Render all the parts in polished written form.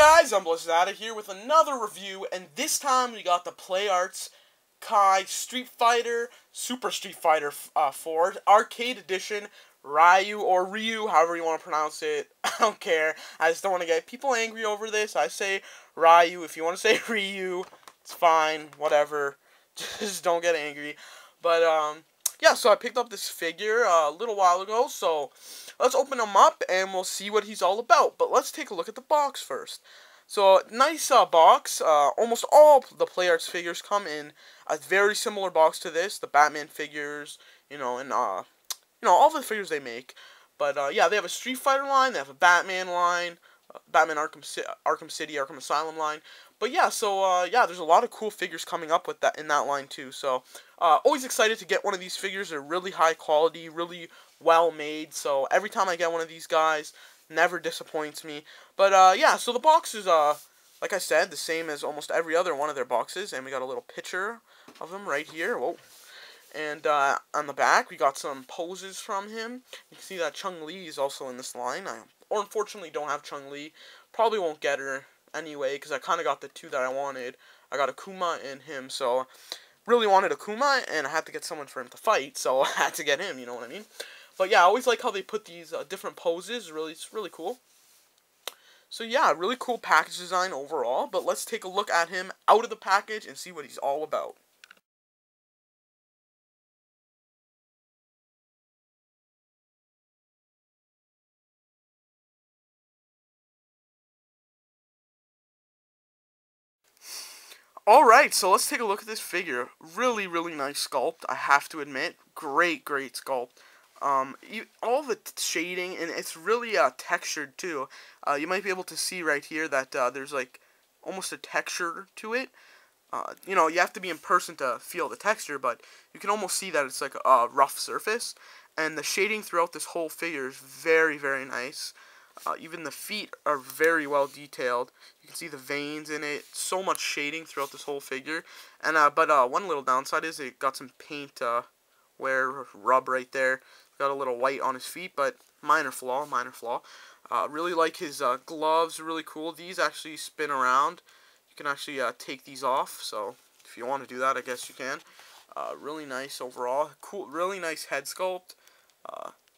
guys, I'm Blizzada here with another review, and this time we got the PlayArts Kai Street Fighter, Super Street Fighter 4 Arcade Edition, Ryu or Ryu, however you want to pronounce it. I don't care. I just don't want to get people angry over this. I say Ryu. If you want to say Ryu, it's fine. Whatever. Just don't get angry. But yeah, so I picked up this figure a little while ago, so let's open him up and we'll see what he's all about. But let's take a look at the box first. So, nice box. Almost all the PlayArts figures come in a very similar box to this. The Batman figures, and all the figures they make. But yeah, they have a Street Fighter line, they have a Batman line, Batman Arkham City, Arkham Asylum line. But yeah, so yeah, there's a lot of cool figures coming up with that in that line too. So always excited to get one of these figures. They're really high quality, really well made. So every time I get one of these guys, never disappoints me. But yeah, so the box is like I said, the same as almost every other one of their boxes, and we got a little picture of him right here. Whoa. And on the back, we got some poses from him. You can see that Chun-Li is also in this line. I unfortunately don't have Chun-Li. Probably won't get her anyway, because I kind of got the two that I wanted. I got Akuma and him, so really wanted Akuma, and I had to get someone for him to fight, so I had to get him, you know what I mean? But yeah, I always like how they put these different poses. It's really cool. So yeah, really cool package design overall, but let's take a look at him out of the package and see what he's all about. Alright, so let's take a look at this figure. Really, really nice sculpt, I have to admit. Great sculpt. All the shading, and it's really textured too. You might be able to see right here that there's like almost a texture to it. You have to be in person to feel the texture, but you can almost see that it's like a rough surface. And the shading throughout this whole figure is very, very nice. Even the feet are very well detailed. You can see the veins in it. So much shading throughout this whole figure. And but one little downside is it got some paint wear rub right there. Got a little white on his feet, but minor flaw. Really like his gloves. Really cool. These actually spin around. You can actually take these off. So if you want to do that, I guess you can. Really nice overall. Cool. Really nice head sculpt.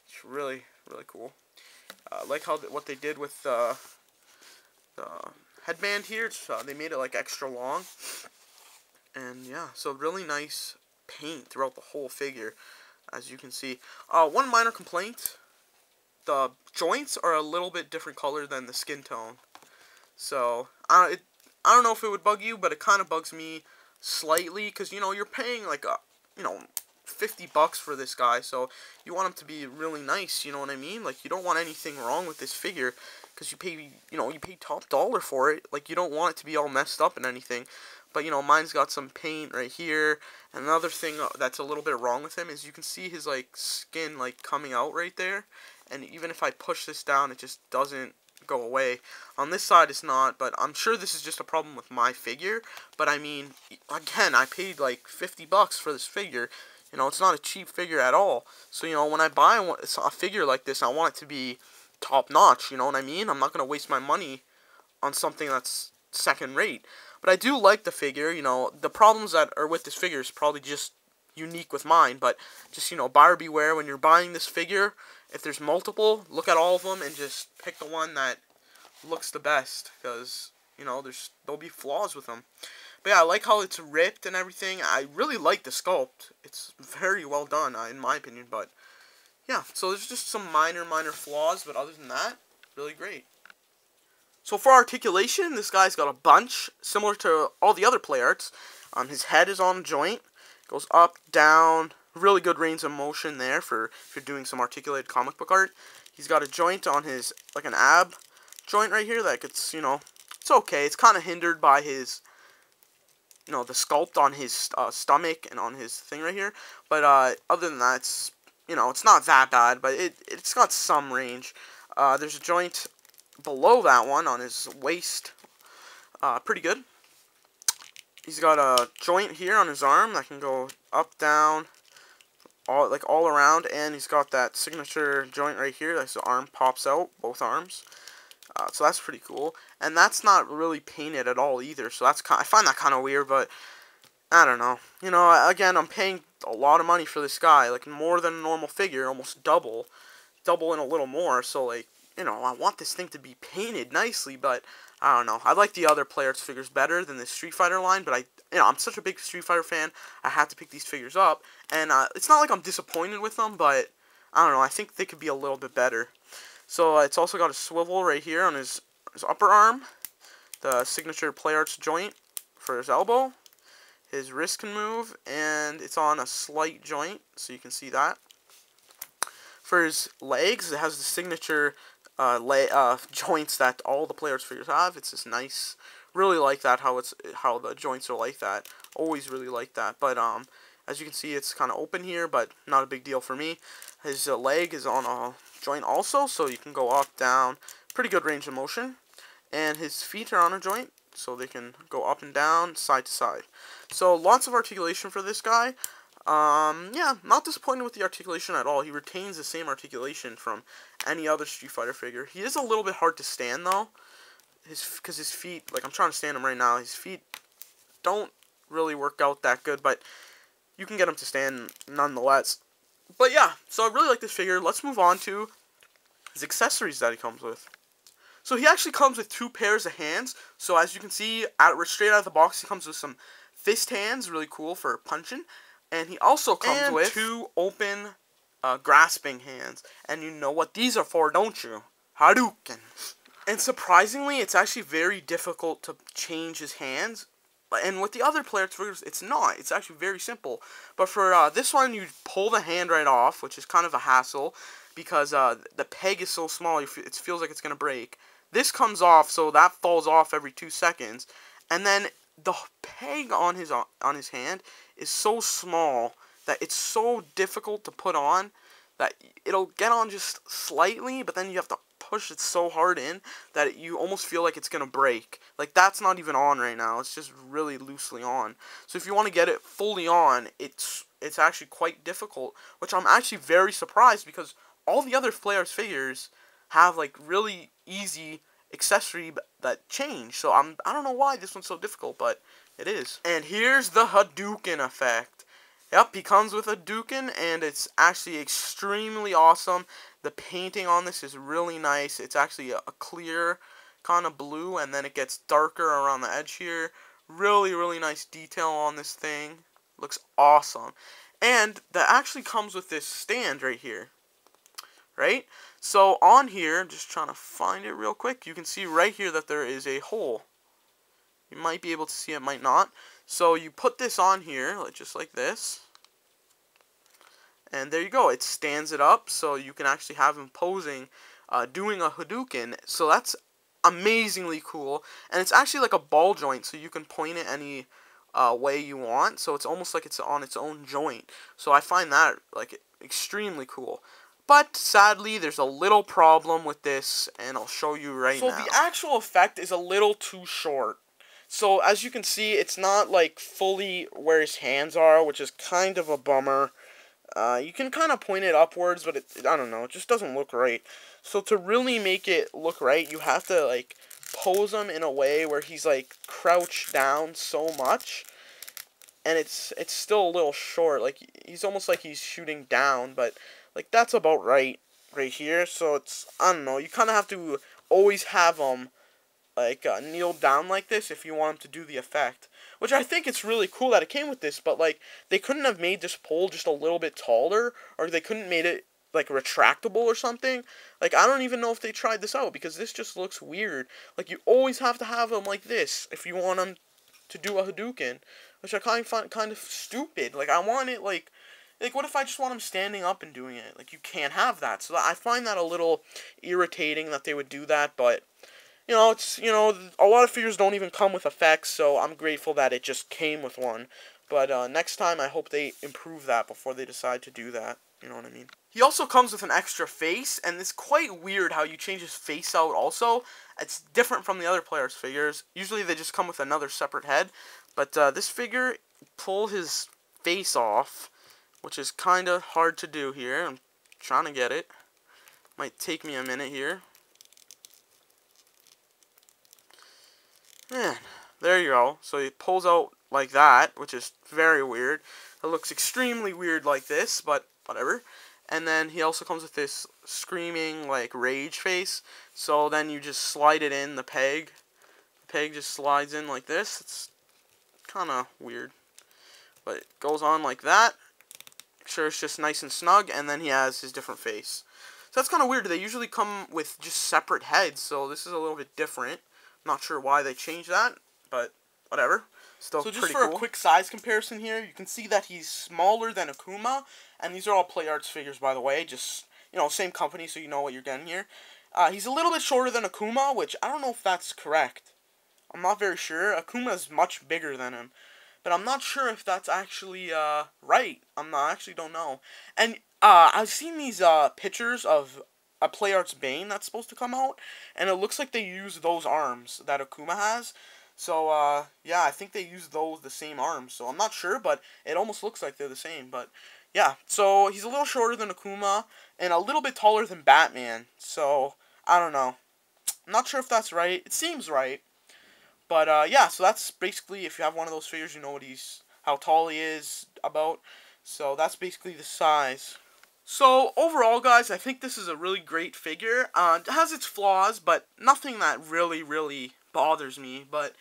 It's really cool. Like how what they did with the headband here. They made it like extra long, and yeah, so really nice paint throughout the whole figure, as you can see. One minor complaint: the joints are a little bit different color than the skin tone. So I don't know if it would bug you, but it kind of bugs me slightly, because you're paying like a $50 for this guy, so you want him to be really nice, you know what I mean? Like, you don't want anything wrong with this figure, because you pay, you pay top dollar for it. Like, you don't want it to be all messed up and anything. But, mine's got some paint right here. And another thing that's a little bit wrong with him is you can see his, like, skin, like, coming out right there. And even if I push this down, it just doesn't go away. On this side it's not, but I'm sure this is just a problem with my figure. But I mean, again, I paid like $50 for this figure. It's not a cheap figure at all. So, when I buy a figure like this, I want it to be top notch, you know what I mean? I'm not going to waste my money on something that's second rate. But I do like the figure, the problems that are with this figure is probably just unique with mine. But just, buyer beware when you're buying this figure. If there's multiple, look at all of them and just pick the one that looks the best. Because, there'll be flaws with them. But yeah, I like how it's ripped and everything. I really like the sculpt. It's very well done, in my opinion. But yeah, so there's just some minor flaws, but other than that, really great. So for articulation, this guy's got a bunch, similar to all the other PlayArts. His head is on a joint, goes up, down, really good range of motion there for if you're doing some articulated comic book art. He's got a joint on his, like an ab joint right here that gets, it's okay. It's kind of hindered by his, the sculpt on his stomach and on his thing right here. But other than that, it's not that bad, but it's got some range. There's a joint below that one on his waist. Pretty good. He's got a joint here on his arm that can go up, down, all around, and he's got that signature joint right here. That's the arm pops out, both arms. So that's pretty cool. And that's not really painted at all either. So that's I find that kind of weird, but I don't know. You know, again, I'm paying a lot of money for this guy, like more than a normal figure, almost double and a little more. So like, you know, I want this thing to be painted nicely, but I don't know. I like the other players' figures better than the Street Fighter line, but I'm such a big Street Fighter fan, I had to pick these figures up, and it's not like I'm disappointed with them, but I don't know. I think they could be a little bit better. So it's also got a swivel right here on his upper arm, the signature Play Arts joint for his elbow. His wrist can move, and it's on a slight joint, so you can see that. For his legs, it has the signature joints that all the Play Arts figures have. It's just nice. Really like that, how the joints are like that. Always really like that. But as you can see, it's kind of open here, but not a big deal for me. His leg is on a joint also, so you can go up, down. Pretty good range of motion. And his feet are on a joint, so they can go up and down, side to side. So lots of articulation for this guy. Yeah, not disappointed with the articulation at all. He retains the same articulation from any other Street Fighter figure. He is a little bit hard to stand, though. Because his feet, like I'm trying to stand him right now, his feet don't really work out that good, but you can get him to stand nonetheless. But yeah, so I really like this figure. Let's move on to his accessories that he comes with. So he actually comes with 2 pairs of hands. So as you can see, straight out of the box, he comes with some fist hands, really cool for punching. And he also comes with 2 open grasping hands. And you know what these are for, don't you? Hadouken. And surprisingly, it's actually very difficult to change his hands. And with the other Play Arts figures, it's not. It's actually very simple. But for this one, you pull the hand right off, which is kind of a hassle, because the peg is so small, it feels like it's going to break. This comes off, so that falls off every 2 seconds. And then the peg on his hand is so small that it's so difficult to put on that it'll get on just slightly, but then you have to push it so hard in that you almost feel like it's going to break. Like, that's not even on right now. It's just really loosely on. So if you want to get it fully on, it's actually quite difficult, which I'm actually very surprised because all the other Play Arts figures have like really easy accessory that change. So I don't know why this one's so difficult, but it is. And here's the Hadouken effect. Yep, he comes with a Hadouken, and it's actually extremely awesome. The painting on this is really nice. It's actually a clear kind of blue, and then it gets darker around the edge here. Really, really nice detail on this thing. Looks awesome. And that actually comes with this stand right here. Right? So on here, just trying to find it real quick, you can see right here that there is a hole. You might be able to see it, might not. So you put this on here, just like this. And there you go. It stands it up, so you can actually have him posing, doing a Hadouken. So that's amazingly cool. And it's actually like a ball joint, so you can point it any way you want. So it's almost like it's on its own joint. So I find that like extremely cool. But sadly, there's a little problem with this, and I'll show you right now. So the actual effect is a little too short. So as you can see, it's not like fully where his hands are, which is kind of a bummer. You can kind of point it upwards, but I don't know, it just doesn't look right. So to really make it look right, you have to like pose him in a way where he's like crouched down so much, and it's still a little short. Like he's almost like he's shooting down, but like that's about right here. So it's, I don't know, you kind of have to always have him like kneel down like this if you want him to do the effect. Which I think it's really cool that it came with this, but like they couldn't have made this pole just a little bit taller, or they couldn't made it like retractable or something. Like I don't even know if they tried this out, because this just looks weird. Like you always have to have him like this if you want him to do a Hadouken, which I find kind of stupid. Like I want it like what if I just want him standing up and doing it? Like you can't have that. So I find that a little irritating that they would do that, but you know, it's, you know, a lot of figures don't even come with effects, so I'm grateful that it just came with one. But next time, I hope they improve that before they decide to do that. You know what I mean? He also comes with an extra face, and it's quite weird how you change his face out also. It's different from the other Play Arts figures. Usually they just come with another separate head. But this figure, pull his face off, which is kind of hard to do here. I'm trying to get it. Might take me a minute here. Man, there you go. So he pulls out like that, which is very weird. It looks extremely weird like this, but whatever. And then he also comes with this screaming, like, rage face. So then you just slide it in, the peg. The peg just slides in like this. It's kind of weird. But it goes on like that. Make sure it's just nice and snug, and then he has his different face. So that's kind of weird. They usually come with just separate heads, so this is a little bit different. Not sure why they changed that, but whatever. Still pretty cool. So just for a quick size comparison here, you can see that he's smaller than Akuma, and these are all PlayArts figures, by the way. Just, you know, same company, so you know what you're getting here. He's a little bit shorter than Akuma, which I don't know if that's correct. I'm not very sure. Akuma's much bigger than him. But I'm not sure if that's actually right. I actually don't know. And I've seen these pictures of a PlayArts Bane that's supposed to come out, and it looks like they use those arms that Akuma has. So yeah, I think they use the same arms. So I'm not sure, but it almost looks like they're the same. But yeah, so he's a little shorter than Akuma and a little bit taller than Batman. So I don't know. I'm not sure if that's right. It seems right. But yeah, so that's basically, if you have one of those figures, you know how tall he is about. So that's basically the size. So overall, guys, I think this is a really great figure. It has its flaws, but nothing that really bothers me. But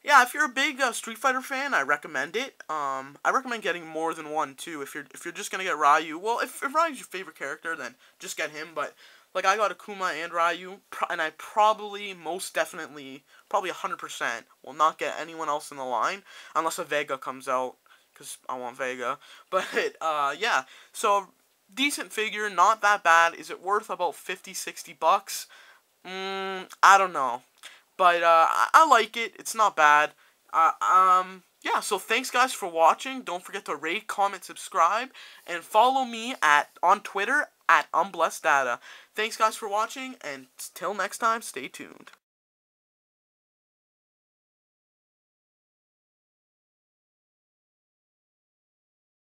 yeah, if you're a big Street Fighter fan, I recommend it. I recommend getting more than one too. If you're just gonna get Ryu, well, if Ryu's your favorite character, then just get him. But like, I got Akuma and Ryu, and I probably, most definitely, probably 100% will not get anyone else in the line unless a Vega comes out, because I want Vega. But yeah, so decent figure, not that bad. Is it worth about 50-60 bucks? I don't know. But I like it. It's not bad. Yeah, so thanks guys for watching. Don't forget to rate, comment, subscribe, and follow me on Twitter at UnblessedData. Thanks guys for watching, and till next time, stay tuned.